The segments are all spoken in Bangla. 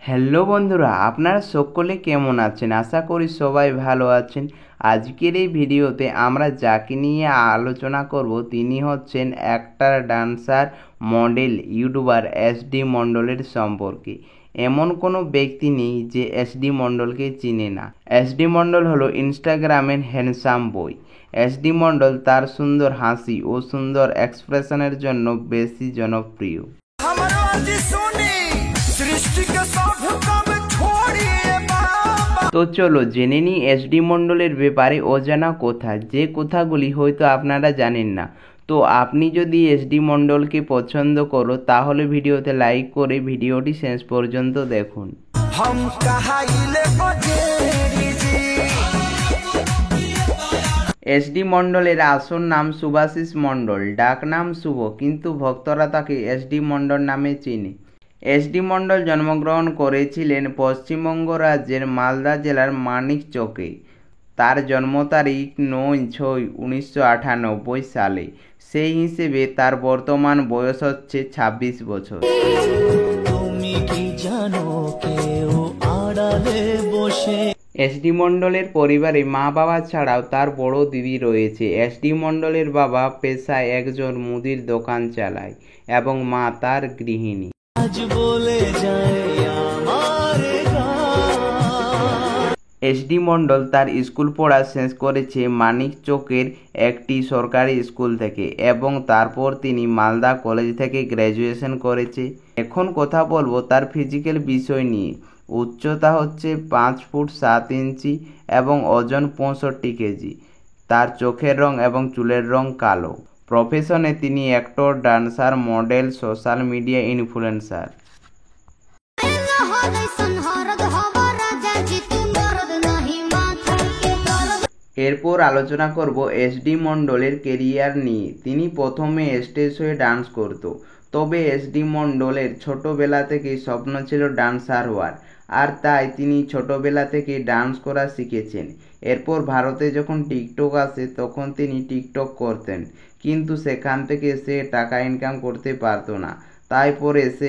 হ্যালো বন্ধুরা, আপনারা সকলে কেমন আছেন? আশা করি সবাই ভালো আছেন। আজকের এই ভিডিওতে আমরা যাকে নিয়ে আলোচনা করব তিনি হচ্ছেন actor, dancer, model, YouTuber SD মণ্ডলের সম্পর্কে। এমন কোনো ব্যক্তি নেই যে এসডি মণ্ডলকে চিনে না। এসডি মণ্ডল হলো ইনস্টাগ্রামের হ্যান্ডসাম বয়। এসডি মণ্ডল তার সুন্দর হাসি ও সুন্দর এক্সপ্রেশনের জন্য বেশি জনপ্রিয়। তো চলো জেনে নিই এসডি মণ্ডলের ব্যাপারে অজানা কথা, যে কথাগুলি হয়তো আপনারা জানেন না। তো আপনি যদি এসডি মণ্ডলকে পছন্দ করো তাহলে ভিডিওতে লাইক করে ভিডিওটি শেষ পর্যন্ত দেখুন। এসডি মণ্ডলের আসল নাম শুভাশিস মণ্ডল, ডাক নাম শুভ, কিন্তু ভক্তরা তাকে এসডি মণ্ডল নামে চিনে। এসডি মণ্ডল জন্মগ্রহণ করেছিলেন পশ্চিমবঙ্গ রাজ্যের মালদা জেলার মানিকচকে। তার জন্ম তারিখ 9/6/1998 সালে। সেই হিসেবে তার বর্তমান বয়স হচ্ছে 26 বছর। এসডি মণ্ডলের পরিবারে মা বাবা ছাড়াও তার বড় দিদি রয়েছে। এসডি মণ্ডলের বাবা পেশায় একজন মুদির দোকান চালায় এবং মা তার গৃহিণী। এসডি মণ্ডল তার স্কুল পড়া শেষ করেছে মানিকচকের একটি সরকারি স্কুল থেকে এবং তারপর তিনি মালদা কলেজ থেকে গ্র্যাজুয়েশন করেছে। এখন কথা বলবো তার ফিজিক্যাল বিষয় নিয়ে। উচ্চতা হচ্ছে 5 ফুট 7 ইঞ্চি এবং ওজন 65 কেজি। তার চোখের রং এবং চুলের রং কালো। প্রফেশনে তিনি actor, dancer, model, social media influencer. এরপর আলোচনা করব এসডি মণ্ডলের কেরিয়ার নিয়ে। তিনি প্রথমে স্টেজ শোয়ে ডান্স করত, তবে এসডি মণ্ডলের ছোটবেলা থেকেই স্বপ্ন ছিল ডান্সার হওয়ার, আর তাই তিনি ছোটবেলা থেকে ডান্স করা শিখেছেন। এরপর ভারতে যখন টিকটক আসে তখন তিনি টিকটক করতেন, কিন্তু সেখান থেকে সে টাকা ইনকাম করতে পারতো না। তাই পরে সে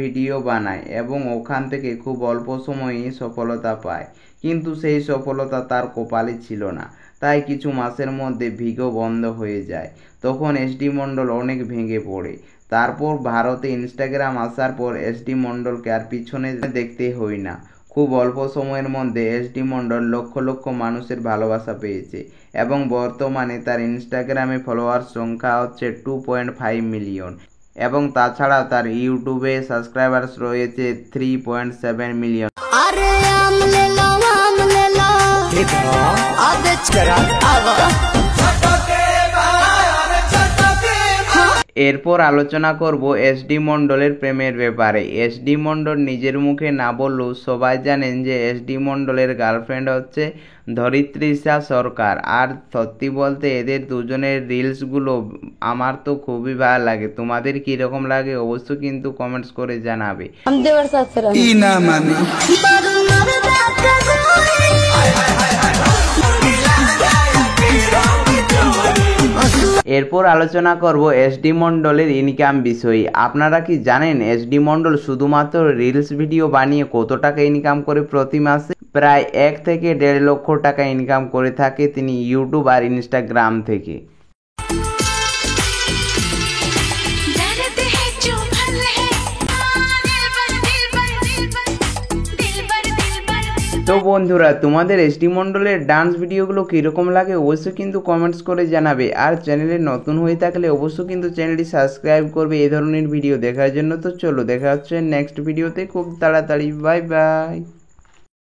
ভিডিও বানায় এবং ওখান থেকে খুব অল্প সময়ে সফলতা পায়, কিন্তু সেই সফলতা তার কপালে ছিল না। তাই কিছু মাসের মধ্যে ভিগো বন্ধ হয়ে যায়। তখন এসডি মণ্ডল অনেক ভেঙে পড়ে। তারপর ভারতে ইনস্টাগ্রাম আসার পর এসডি মণ্ডলকে আর পিছনে দেখতে হয় না। খুব অল্প সময়ের মধ্যে এসডি মণ্ডল লক্ষ লক্ষ মানুষের ভালোবাসা পেয়েছে এবং বর্তমানে তার ইনস্টাগ্রামে ফলোয়ার সংখ্যা হচ্ছে 2.5 মিলিয়ন এবং তাছাড়া তার ইউটিউবে সাবস্ক্রাইবার্স রয়েছে 3.7 মিলিয়ন। এরপর আলোচনা করব এসডি মণ্ডলের প্রেমের ব্যাপারে। এসডি মণ্ডল নিজের মুখে না বললেও সবাই জানেন যে এসডি মণ্ডলের গার্লফ্রেন্ড হচ্ছে ধরিত্রীষা সরকার। আর সত্যি বলতে এদের দুজনের রিলসগুলো আমার তো খুবই ভালো লাগে। তোমাদের কীরকম লাগে অবশ্যই কিন্তু কমেন্টস করে জানাবে। এরপর আলোচনা করব এসডি মণ্ডলের ইনকাম বিষয়ে। আপনারা কি জানেন এসডি মণ্ডল শুধুমাত্র রিলস ভিডিও বানিয়ে কত টাকা ইনকাম করে প্রতি মাসে? প্রায় 1 থেকে 1.5 লক্ষ টাকা ইনকাম করে থাকে তিনি ইউটিউব আর ইনস্টাগ্রাম থেকে। তো বন্ধুরা, তোমাদের এসডি মণ্ডলের ডান্স ভিডিওগুলো কীরকম লাগে অবশ্যই কিন্তু কমেন্টস করে জানাবে। আর চ্যানেলে নতুন হয়ে থাকলে অবশ্যই কিন্তু চ্যানেলটি সাবস্ক্রাইব করবে এই ধরনের ভিডিও দেখার জন্য। তো চলো দেখা হচ্ছে নেক্সট ভিডিওতে খুব তাড়াতাড়ি। Bye bye.